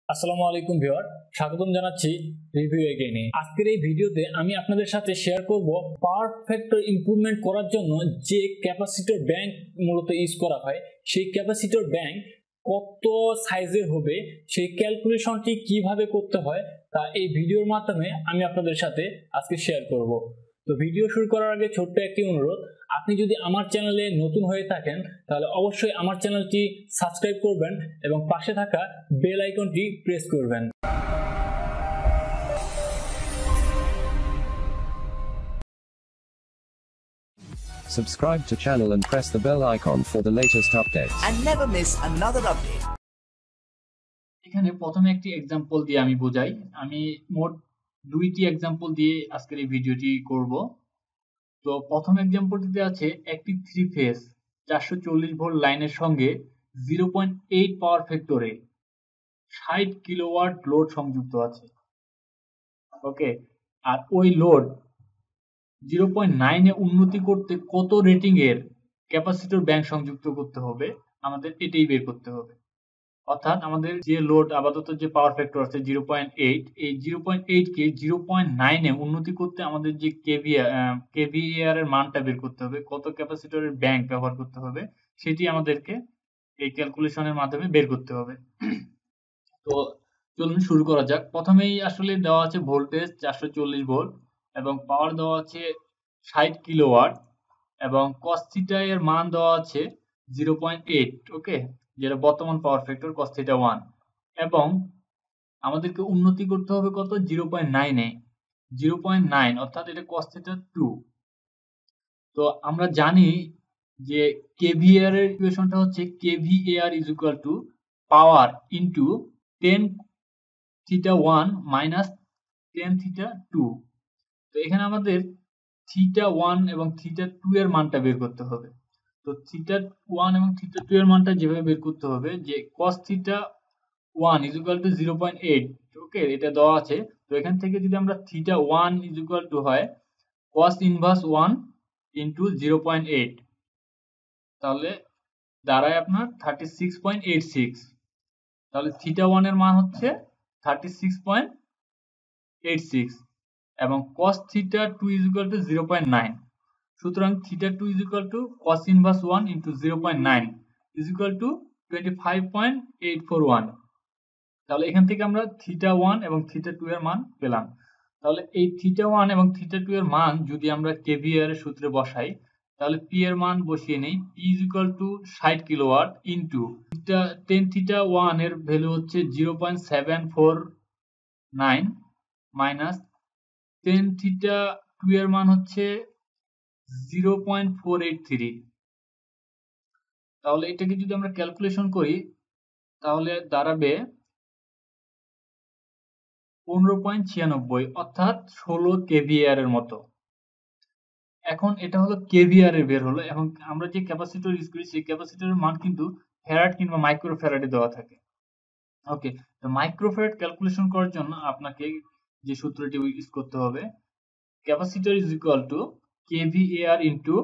আসসালামু আলাইকুম ভিউয়ার, স্বাগতম জানাচ্ছি রিভিউ এগেইনে। আজকের এই ভিডিওতে আমি আপনাদের সাথে শেয়ার করব পাওয়ার ফ্যাক্টর ইমপ্রুভমেন্ট করার জন্য যে ক্যাপাসিটর ব্যাংক মূলত ইউজ করা হয়, সেই ক্যাপাসিটর ব্যাংক কত সাইজের হবে, সেই ক্যালকুলেশনটি কিভাবে করতে হয় তা এই ভিডিওর মাধ্যমে আমি আপনাদের সাথে আজকে শেয়ার করব। তো ভিডিও শুরু করার আগে ছোট্ট একটি অনুরোধ, আপনি যদি আমার চ্যানেলে নতুন হয়ে থাকেন তাহলে অবশ্যই আমার চ্যানেলটি সাবস্ক্রাইব করবেন এবং পাশে থাকা বেল আইকনটি প্রেস করবেন। Subscribe to channel and press the bell icon for the latest updates. And never miss another update. এখানে প্রথমে একটি एग्जांपल দিয়ে আমি বোঝাই। আমি মোট দুইটি एग्जांपल দিয়ে আজকের এই ভিডিওটি করব। তো প্রথম एग्जांपलটিতে আছে একটি 3 ফেজ 440 ভোল্ট লাইনের সঙ্গে 0.8 পাওয়ার ফ্যাক্টরে 60 কিলোওয়াট লোড সংযুক্ত আছে। ওকে, আর ওই লোড 0.9 এ উন্নতি করতে কত রেটিং এর ক্যাপাসিটর ব্যাংক সংযুক্ত করতে হবে, আমাদের এটাই বের করতে হবে। অর্থাৎ আমাদের যে লোড আপাতত যে পাওয়ার ফ্যাক্টর আছে 0.8, এই 0.8 কে 0.9 এ উন্নতি করতে আমাদের যে কেভিএআর এর মানটা বের করতে হবে, কত ক্যাপাসিটরের ব্যাংক ব্যবহার করতে হবে, সেটি আমাদেরকে এই ক্যালকুলেশনের মাধ্যমে বের করতে হবে। তো চলুন শুরু করা যাক। প্রথমেই আসলে দেওয়া আছে ভোল্টেজ 440 ভোল্ট এবং পাওয়ার দেওয়া আছে 60 কিলোওয়াট এবং cos থিটা এর মান দেওয়া আছে 0.8। ওকে, যেটা বর্তমান পাওয়ার ফ্যাক্টর cos থিটা 1 এবং আমাদেরকে উন্নতি করতে হবে কত 0.9 এ, 0.9 অর্থাৎ এটা cos থিটা 2। তো আমরা জানি যে কেভিএআর এর ইকুয়েশনটা হচ্ছে KVAR is equal to power into 10 theta 1 minus 10 theta 2। তো এখানে আমাদের থিটা 1 এবং থিটা 2 এর মানটা বের করতে হবে। তো থিটা 1 এবং থিটা 2 এর মানটা যেভাবে বের করতে হবে যে cos theta 1 is equal two 0.8। ওকে, এটা দেওয়া আছে। তো এখান থেকে যদি আমরা থিটা 1 ইজ ইকুয়াল টু হয় cos ইনভার্স 1 ইনটু 0.8, তাহলে দাঁড়ায় আপনার 36.86। তাহলে থিটা 1 এর মান হচ্ছে 36.86 এবং cos theta 2 is equal to 0.9। সুতরাং theta 2 is equal to cos inverse 1 into 0.9 is equal to 25.841। তাহলে এখান থেকে আমরা থিটা 1 এবং থিটা 2 এর মান পেলাম। তাহলে এই থিটা 1 এবং থিটা 2 এর মান যদি আমরা কেভিএআর এর সূত্রে বসাই, তাহলে পি এর মান বসিয়ে নেই। P is equal to 60 kilowatt into 10 theta 1 এর ভ্যালু হচ্ছে 0.749 মাইনাস 10 থিটা 2 এর মান হচ্ছে 0.483। তাহলে এটাকে যদি আমরা ক্যালকুলেশন করি তাহলে দাঁড়াবে 15.96 অর্থাৎ 16 কেভিএআর এর মতো। এখন এটা হলো কেভিআর এর বের হলো এবং আমরা যে ক্যাপাসিটর ইউজ করি সেই ক্যাপাসিটরের মান কিন্তু ফ্যারাড কিংবা মাইক্রোফ্যারাডে দেওয়া থাকে। ওকে, তো মাইক্রোফ্যারাড ক্যালকুলেশন করার জন্য আপনাকে যে সূত্রটি ইউজ করতে হবে, capacitor is equal to KVAR into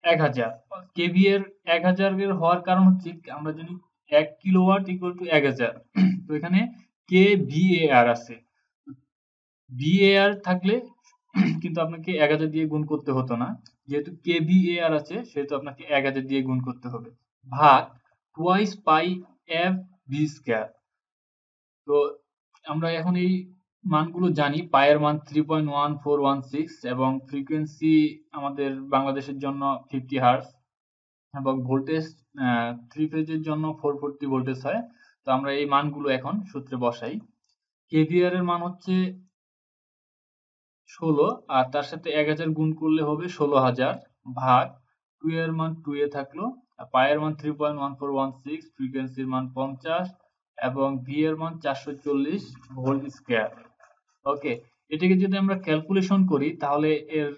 1000। KVAR 1000 এর হওয়ার কারণ হচ্ছে আমরা জানি 1 কিলোওয়াট ইকুয়াল টু 1000। তো এখানে কেভিএআর আছে, ভিএআর থাকলে কিন্তু আপনাকে 1000 দিয়ে গুণ করতে হতো না। যেহেতু কেভিএআর আছে সেহেতু আপনাকে 1000 দিয়ে গুণ করতে হবে, ভাগ টুয়াইস পাই এফ ভি স্কয়ার। তো আমরা এখন এই মানগুলো জানি। পায়ের মান 3.1416 এবং ফ্রিকোয়েন্সি আমাদের বাংলাদেশের জন্য 50 হার্টজ এবং ভোল্টেজ 3 ফেজের জন্য 440 ভোল্টেজ হয়। তো আমরা এই মানগুলো এখন সূত্রে বসাই। কেভিআর এর মান হচ্ছে 16 আর তার সাথে 1000 গুণ করলে হবে 16000 ভাগ 2 এর মান 2 এ থাকলো, পায়ের মান 3.1416, ফ্রিকোয়েন্সির মান 50 এবং ভি এর মান 440 ভোল্ট স্কয়ার। ওকে, এটাকে যদি আমরা ক্যালকুলেশন করি তাহলে এর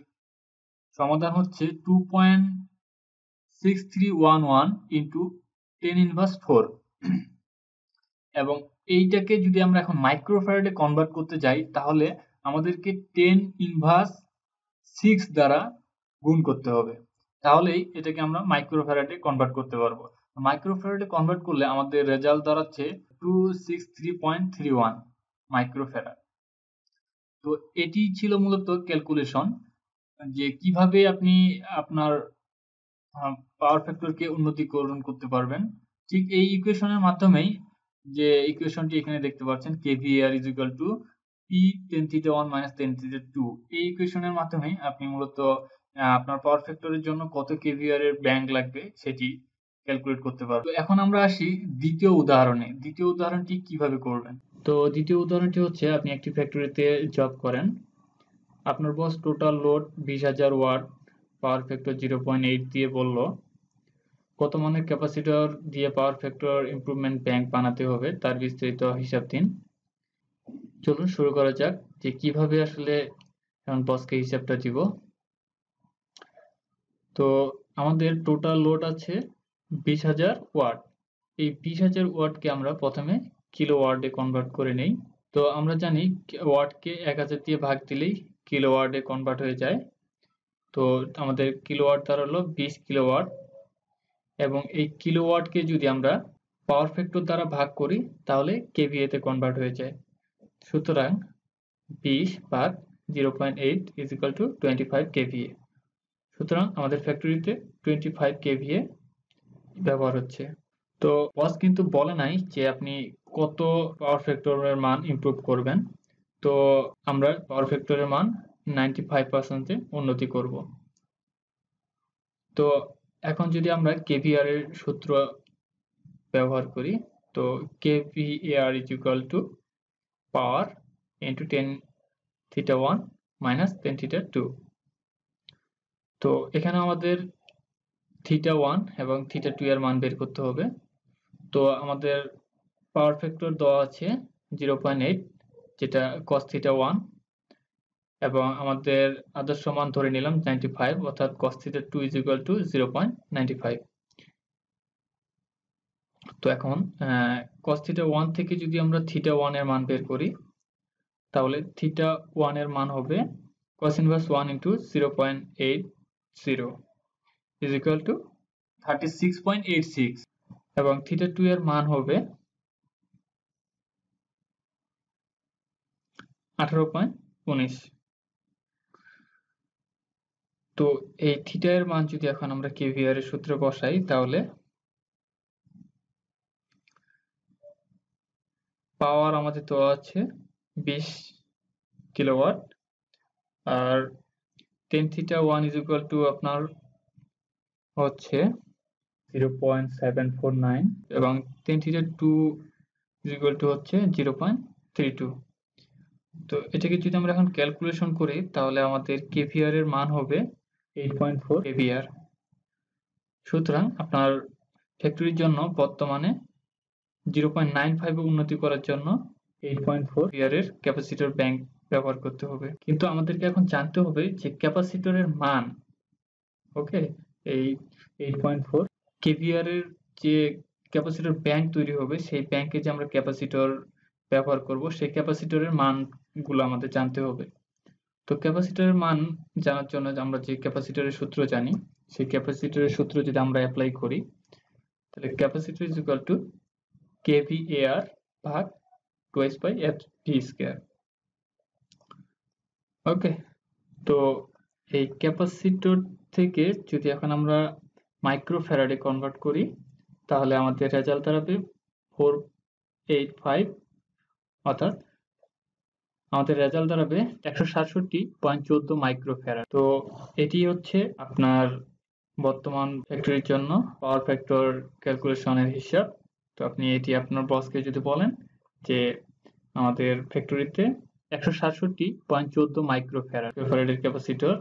সমাধান হচ্ছে 2.6311 ইনটু 10 ইনভার্স 4 এবং এইটাকে যদি আমরা এখন মাইক্রোফ্যারাডে কনভার্ট করতে যাই তাহলে আমাদেরকে 10 ইনভার্স 6 দ্বারা গুণ করতে হবে, তাহলেই এটাকে আমরা মাইক্রোফ্যারাডে কনভার্ট করতে পারবো। মাইক্রোফ্যারাডে কনভার্ট করলে আমাদের রেজাল্ট দাঁড়াচ্ছে 263.31 মাইক্রোফ্যারাড। তো এটি ছিল মূলত ক্যালকুলেশন যে কিভাবে আপনি আপনার পাওয়ার ফ্যাক্টরকে উন্নতিকরণ করতে পারবেন। ঠিক এই ইকুয়েশনের মাধ্যমেই, যে ইকুয়েশনটি এখানে দেখতে পাচ্ছেন kVAR is equal to P tan theta 1 minus tan theta 2, এই ইকুয়েশনের মাধ্যমে আপনি মূলত আপনার পাওয়ার ফ্যাক্টরের জন্য কত kVAR এর ব্যাংক লাগবে সেটি ক্যালকুলেট করতে পারবেন। তো এখন আমরা আসি দ্বিতীয় উদাহরণে। দ্বিতীয় উদাহরণটি কিভাবে করবেন? তো দ্বিতীয় উদাহরণটি হচ্ছে, আপনি একটি ফ্যাক্টরিতে জব করেন, আপনার boss total load 20,000 watt, power factor 0.8 দিয়ে বলল কত মানের ক্যাপাসিটর দিয়ে পাওয়ার ফ্যাক্টর ইমপ্রুভমেন্ট ব্যাংক বানাতে হবে তার বিস্তারিত হিসাব দিন। চলুন শুরু করা যাক যে কিভাবে আসলে এখন বসকে হিসাবটা দিব। তো আমাদের টোটাল লোড আছে 20,000 ওয়াট। এই 20,000 ওয়াটকে আমরা প্রথমে কিলো ওয়াটে কনভার্ট করে নেই। তো আমরা জানি ওয়াটকে 1000 দিয়ে ভাগ দিলেই কিলো ওয়াটে কনভার্ট হয়ে যায়। তো আমাদের কিলোওয়াট দাঁড়ালো 20 কিলোওয়াট, এবং এই কিলোওয়াটকে যদি আমরা পাওয়ার ফ্যাক্টর দ্বারা ভাগ করি তাহলে কেভিএ তে কনভার্ট হয়ে যায়। সুতরাং 20 ভাগ 0.8 is equal to 25 kVA। সুতরাং আমাদের ফ্যাক্টরিতে 25 kVA ব্যবহার হচ্ছে। তো বস কিন্তু বলে নাই যে আপনি কত পাওয়ার ফ্যাক্টরের মান ইমপ্রুভ করবেন। তো আমরা পাওয়ার ফ্যাক্টরের মান 95% উন্নতি করব। তো এখন যদি আমরা kVAR এর সূত্র ব্যবহার করি, তো kVAR is equal to power into tan theta 1 minus tan theta 2। তো এখানে আমাদের theta 1 এবং theta 2 এর মান বের করতে হবে। তো আমাদের পাওয়ার ফ্যাক্টর দেওয়া আছে 0.8, যেটা cos theta 1, এবং আমাদের আদর্শ মান ধরে নিলাম 95, অর্থাৎ cos theta 2 is equal to 0.95। তো এখন cos theta 1 থেকে যদি আমরা theta 1 এর মান বের করি তাহলে theta 1 এর মান হবে cos inverse 1 into 0.80 is equal to 36.86, এবং theta 2 এর মান হবে 18.19। তো এই থিটা এর মান যদি এখন আমরা kVAR এর সূত্রে বসাই তাহলে পাওয়ার আমাদের দেওয়া আছে 20 kilowatt, R tan theta 1 is equal to আপনার হচ্ছে 0.749, এবং tan theta 2 is equal to হচ্ছে 0.32। তো এটাকে যদি আমরা এখন ক্যালকুলেশন করি তাহলে আমাদের kVAR এর মান হবে 8.4 kVAR। সুতরাং আপনার ফ্যাক্টরির জন্য বর্তমানে 0.95 উন্নতি করার জন্য 8.4 kVAR এর ক্যাপাসিটর ব্যাংক ব্যবহার করতে হবে। কিন্তু আমাদেরকে এখন জানতে হবে যে ক্যাপাসিটরের মান, ওকে, এই 8.4 kVAR এর যে ক্যাপাসিটর ব্যাংক তৈরি হবে সেই ব্যাংকে যে আমরা ক্যাপাসিটর ব্যবহার করব সেই ক্যাপাসিটরের মানগুলো আমাদের জানতে হবে। তো ক্যাপাসিটরের মান জানার জন্য আমরা যে ক্যাপাসিটরের সূত্র জানি সেই ক্যাপাসিটরের সূত্র যদি আমরা অ্যাপ্লাই করি তাহলে capacitor is equal two kVAR ভাগ 2/f/d²। ওকে, তো এই ক্যাপাসিটর থেকে যদি এখন আমরা মাইক্রোফ্যারাডে কনভার্ট করি তাহলে আমাদের রেজাল্ট দাঁড়াবে 485, অর্থাৎ আমাদের রেজাল্ট দাঁড়াবে 167.14 মাইক্রোফ্যারাড। তো এটি হচ্ছে আপনার বর্তমান ফ্যাক্টরির জন্য পাওয়ার ফ্যাক্টর ক্যালকুলেশনের হিসাব। তো আপনি এটি আপনার বসকে যদি বলেন যে আমাদের ফ্যাক্টরিতে 167.14 মাইক্রোফ্যারাডের ক্যাপাসিটর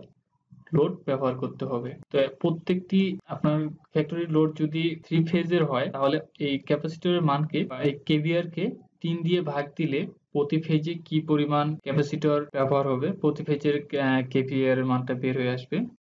লোড ব্যবহার করতে হবে। তো প্রত্যেকটি আপনার ফ্যাক্টরির লোড যদি 3 ফেজের হয় তাহলে এই ক্যাপাসিটরের মানকে বা এই kVAR কে 3 দিয়ে ভাগ দিলে প্রতি ফেজে কি পরিমাণ ক্যাপাসিটর ব্যবহার হবে প্রতি ফেজের kVAR এর মানটা বের হয়ে আসবে।